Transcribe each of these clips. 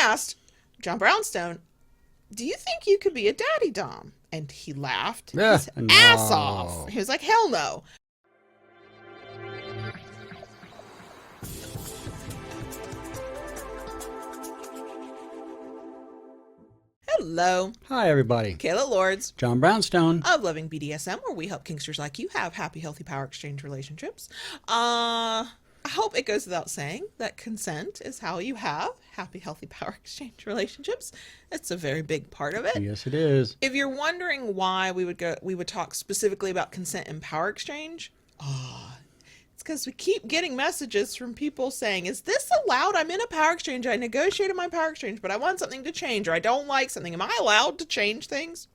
asked John Brownstone, do you think you could be a daddy dom? And he laughed his ass off. He was like, hell no. Hello. Hi, everybody. Kayla Lords. John Brownstone. Of Loving BDSM, where we help kinksters like you have happy, healthy power exchange relationships. I hope it goes without saying that consent is how you have happy, healthy power exchange relationships. It's a very big part of it. Yes, it is. If you're wondering why we would talk specifically about consent and power exchange, it's because we keep getting messages from people saying, is this allowed? I'm in a power exchange. I negotiated my power exchange, but I want something to change, or I don't like something. Am I allowed to change things?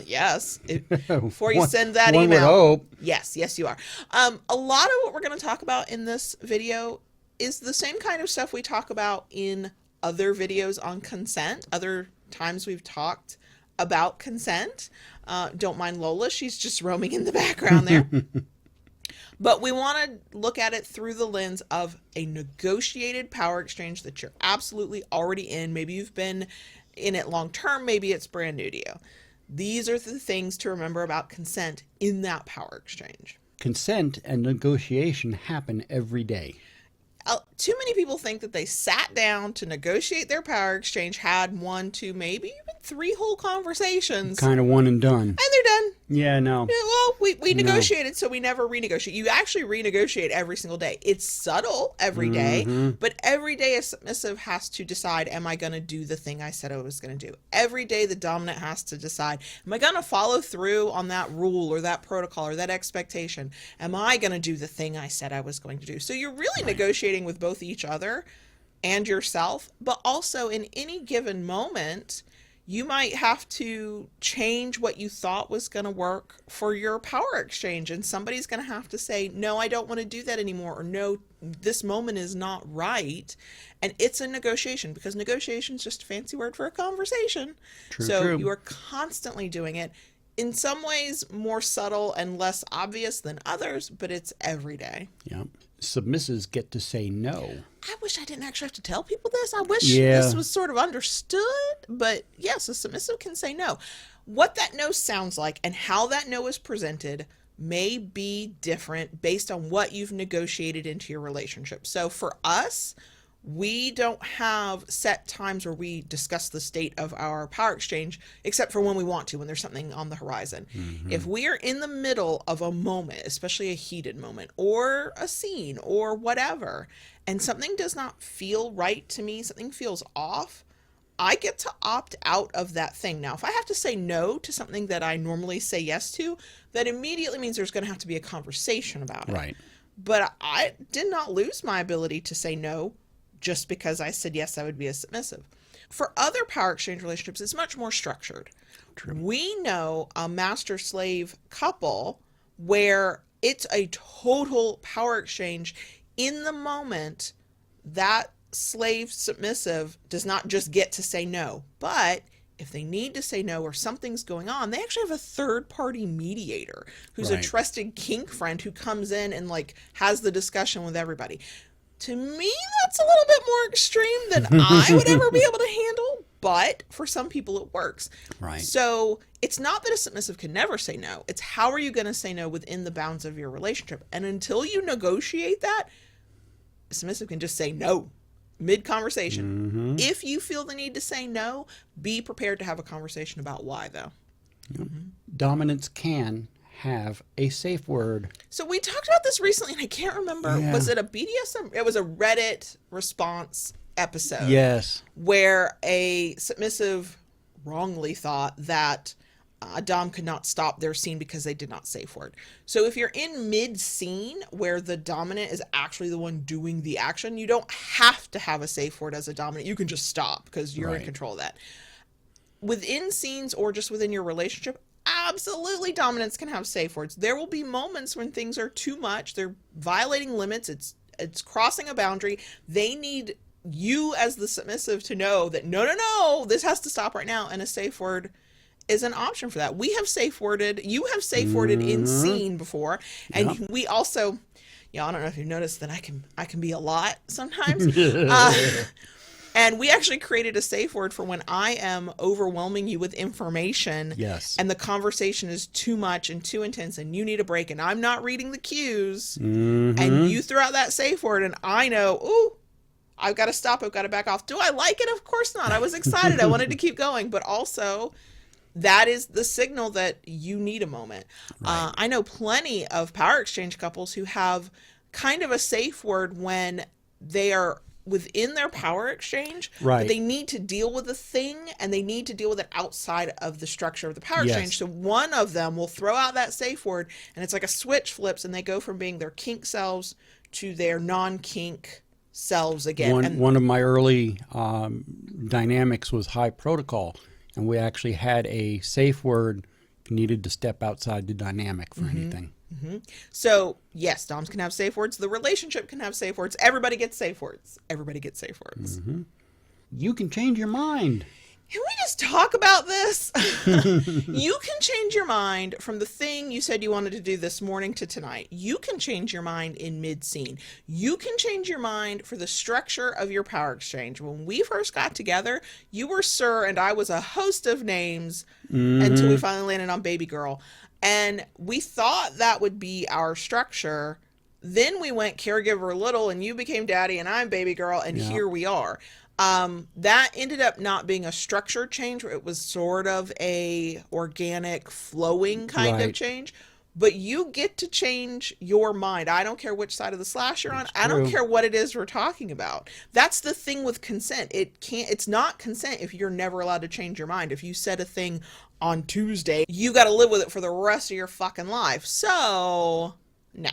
Yes. Before you send that one email. Would hope. Yes, you are. A lot of what we're going to talk about in this video is the same kind of stuff we talk about in other videos on consent. Other times we've talked about consent. Don't mind Lola. She's just roaming in the background there. But we want to look at it through the lens of a negotiated power exchange that you're absolutely already in. Maybe you've been in it long term. Maybe it's brand new to you. These are the things to remember about consent in that power exchange. Consent and negotiation happen every day. Too many people think that they sat down to negotiate their power exchange, had 1, 2, maybe even 3 whole conversations. Kind of one and done. And they're done. Yeah, no. Well, we negotiated, so we never renegotiate. You actually renegotiate every single day. It's subtle every day, but every day a submissive has to decide, am I going to do the thing I said I was going to do? Every day the dominant has to decide, am I going to follow through on that rule or that protocol or that expectation? Am I going to do the thing I said I was going to do? So you're really negotiating with both each other and yourself, but also in any given moment, you might have to change what you thought was going to work for your power exchange. And somebody's going to have to say, no, I don't want to do that anymore. Or no, this moment is not right. And it's a negotiation, because negotiation is just a fancy word for a conversation. True. You are constantly doing it. In some ways, more subtle and less obvious than others, but it's every day. Yeah. Submissives get to say no. I wish I didn't actually have to tell people this. I wish this was sort of understood, but yes, a submissive can say no. What that no sounds like and how that no is presented may be different based on what you've negotiated into your relationship. So for us, we don't have set times where we discuss the state of our power exchange, except for when we want to, when there's something on the horizon. If we are in the middle of a moment, especially a heated moment or a scene or whatever, and something does not feel right to me, something feels off, I get to opt out of that thing. Now, if I have to say no to something that I normally say yes to, that immediately means there's going to have to be a conversation about it. Right. But I did not lose my ability to say no just because I said yes, I would be a submissive. For other power exchange relationships, it's much more structured. True. We know a master-slave couple where it's a total power exchange. In the moment, that slave submissive does not just get to say no, but if they need to say no or something's going on, they actually have a third-party mediator who's a trusted kink friend who comes in and has the discussion with everybody. To me, that's a little bit more extreme than I would ever be able to handle, but for some people it works. Right. So it's not that a submissive can never say no. It's how are you going to say no within the bounds of your relationship? And until you negotiate that, a submissive can just say no mid-conversation. If you feel the need to say no, be prepared to have a conversation about why, though. Dominance can have a safe word. So we talked about this recently, and I can't remember. Yeah. Was it a BDSM? It was a Reddit response episode. Yes. Where a submissive wrongly thought that a dom could not stop their scene because they did not safe word. So if you're in mid-scene where the dominant is actually the one doing the action, you don't have to have a safe word as a dominant. You can just stop because you're in control of that. Within scenes or just within your relationship, absolutely dominants can have safe words. There will be moments when things are too much. They're violating limits. It's crossing a boundary. They need you as the submissive to know that no, this has to stop right now. And a safe word is an option for that. We have safe worded. You have safe worded in scene before. And we also, I don't know if you've noticed that I can be a lot sometimes. And we actually created a safe word for when I am overwhelming you with information. Yes. And the conversation is too much and too intense and you need a break and I'm not reading the cues. Mm-hmm. And you throw out that safe word and I know, ooh, I've got to stop. I've got to back off. Do I like it? Of course not. I was excited. I wanted to keep going. But also, that is the signal that you need a moment. Right. I know plenty of power exchange couples who have kind of a safe word when they are within their power exchange, Right. but they need to deal with a thing and they need to deal with it outside of the structure of the power Yes. exchange. So one of them will throw out that safe word and it's like a switch flips and they go from being their kink selves to their non-kink selves again. One of my early dynamics was high protocol, and we actually had a safe word. You needed to step outside the dynamic for anything. Mm-hmm. So yes, doms can have safe words. The relationship can have safe words. Everybody gets safe words. Everybody gets safe words. Mm-hmm. You can change your mind. Can we just talk about this? You can change your mind from the thing you said you wanted to do this morning to tonight. You can change your mind in mid-scene. You can change your mind for the structure of your power exchange. When we first got together, you were Sir and I was a host of names until we finally landed on Baby Girl. And we thought that would be our structure. Then we went caregiver little and you became daddy and I'm Baby Girl and here we are. That ended up not being a structure change. It was sort of a organic flowing kind of change, but you get to change your mind. I don't care which side of the slash you're on. I don't care what it is we're talking about. That's the thing with consent. It's not consent if you're never allowed to change your mind. If you said a thing on Tuesday, you got to live with it for the rest of your fucking life. So no.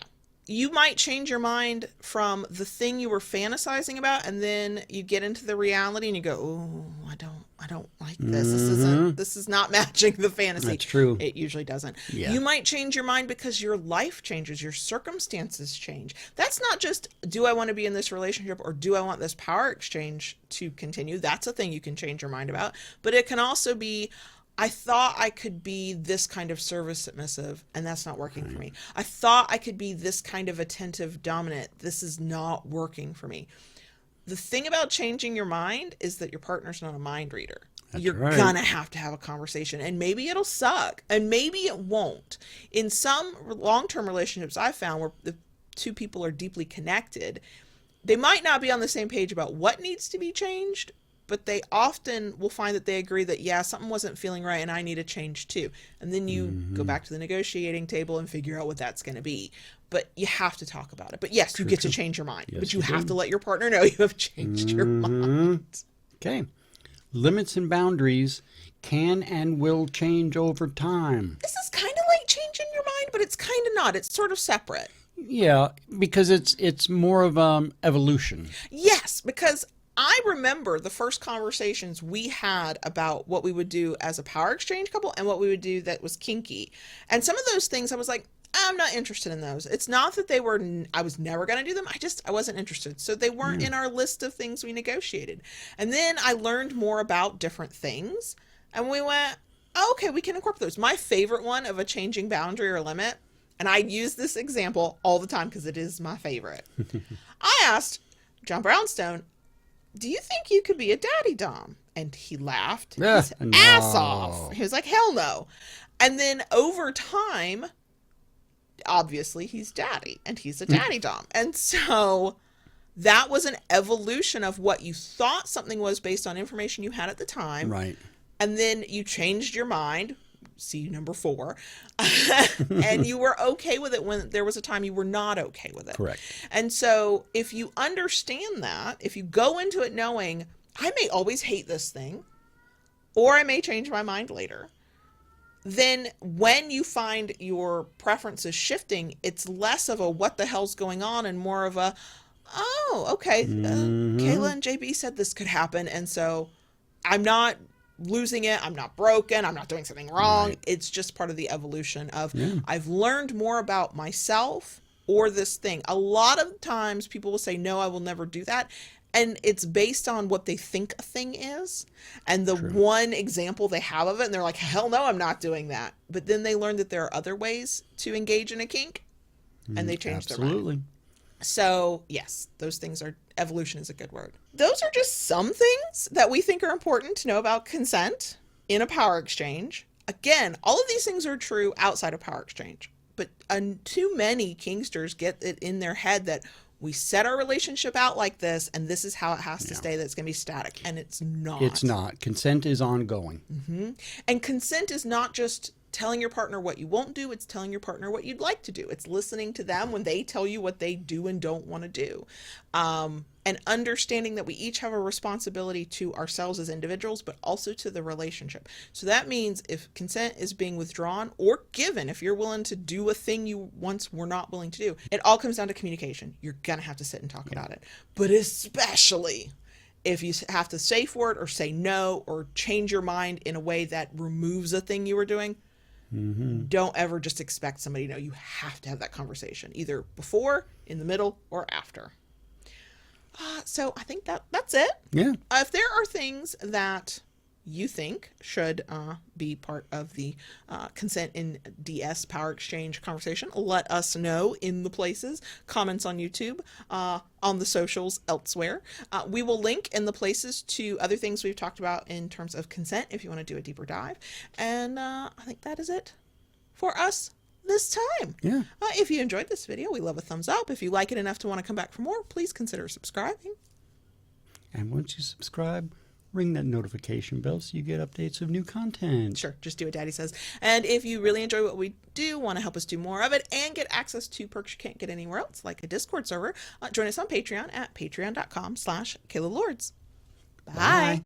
You might change your mind from the thing you were fantasizing about, and then you get into the reality and you go, "Oh, I don't like this. This is not matching the fantasy." That's true. It usually doesn't. Yeah. You might change your mind because your life changes, your circumstances change. That's not just, do I want to be in this relationship or do I want this power exchange to continue? That's a thing you can change your mind about. But it can also be, I thought I could be this kind of service submissive, and that's not working for me. I thought I could be this kind of attentive dominant. This is not working for me. The thing about changing your mind is that your partner's not a mind reader. You're gonna have to have a conversation, and maybe it'll suck, and maybe it won't. In some long-term relationships I found where the two people are deeply connected, they might not be on the same page about what needs to be changed, but they often will find that they agree that, yeah, something wasn't feeling right and I need a change too. And then you go back to the negotiating table and figure out what that's going to be. But you have to talk about it. But yes, you get to change your mind. But you have to let your partner know you have changed your mind. Okay. Limits and boundaries can and will change over time. This is kind of like changing your mind, but it's kind of not. It's sort of separate. Yeah, because it's more of evolution. Yes, because I remember the first conversations we had about what we would do as a power exchange couple and what we would do that was kinky. And some of those things I was like, I'm not interested in those. It's not that I was never going to do them. I wasn't interested. So they weren't in our list of things we negotiated. And then I learned more about different things and we went, oh, okay, we can incorporate those. My favorite one of a changing boundary or limit, and I use this example all the time because it is my favorite. I asked John Brownstone, do you think you could be a daddy dom? And he laughed his ass off. He was like, hell no. And then over time, obviously he's daddy and he's a daddy dom. And so that was an evolution of what you thought something was based on information you had at the time. Right. And then you changed your mind. See number 4. And you were okay with it when there was a time you were not okay with it. Correct. And so if you understand that, if you go into it knowing, I may always hate this thing, or I may change my mind later, then when you find your preferences shifting, it's less of a what the hell's going on and more of a, oh, okay, Kayla and JB said this could happen. And so I'm not losing it. I'm not broken. I'm not doing something wrong. Right. It's just part of the evolution of I've learned more about myself or this thing. A lot of times people will say, no, I will never do that. And it's based on what they think a thing is and the one example they have of it. And they're like, hell no, I'm not doing that. But then they learn that there are other ways to engage in a kink and they change their mind. So yes, those things are evolution is a good word. Those are just some things that we think are important to know about consent in a power exchange. Again, all of these things are true outside of power exchange, but too many kinksters get it in their head that we set our relationship out like this, and this is how it has to stay, that's going to be static, and it's not. It's not. Consent is ongoing. And consent is not just telling your partner what you won't do, it's telling your partner what you'd like to do. It's listening to them when they tell you what they do and don't want to do. And understanding that we each have a responsibility to ourselves as individuals, but also to the relationship. So that means if consent is being withdrawn or given, if you're willing to do a thing you once were not willing to do, it all comes down to communication. You're going to have to sit and talk about it. But especially if you have to safe word or say no or change your mind in a way that removes a thing you were doing, don't ever just expect somebody to know. You have to have that conversation, either before, in the middle, or after. So I think that's it. Yeah. If there are things that you think should be part of the consent in DS power exchange conversation, let us know in the places, comments on YouTube, on the socials elsewhere. We will link in the places to other things we've talked about in terms of consent if you want to do a deeper dive. And I think that is it for us this time. Yeah. If you enjoyed this video, we love a thumbs up. If you like it enough to want to come back for more, please consider subscribing. And once you subscribe, ring that notification bell so you get updates of new content. Sure, just do what Daddy says. And if you really enjoy what we do, want to help us do more of it, and get access to perks you can't get anywhere else, like a Discord server, join us on Patreon at patreon.com/KaylaLords. Bye.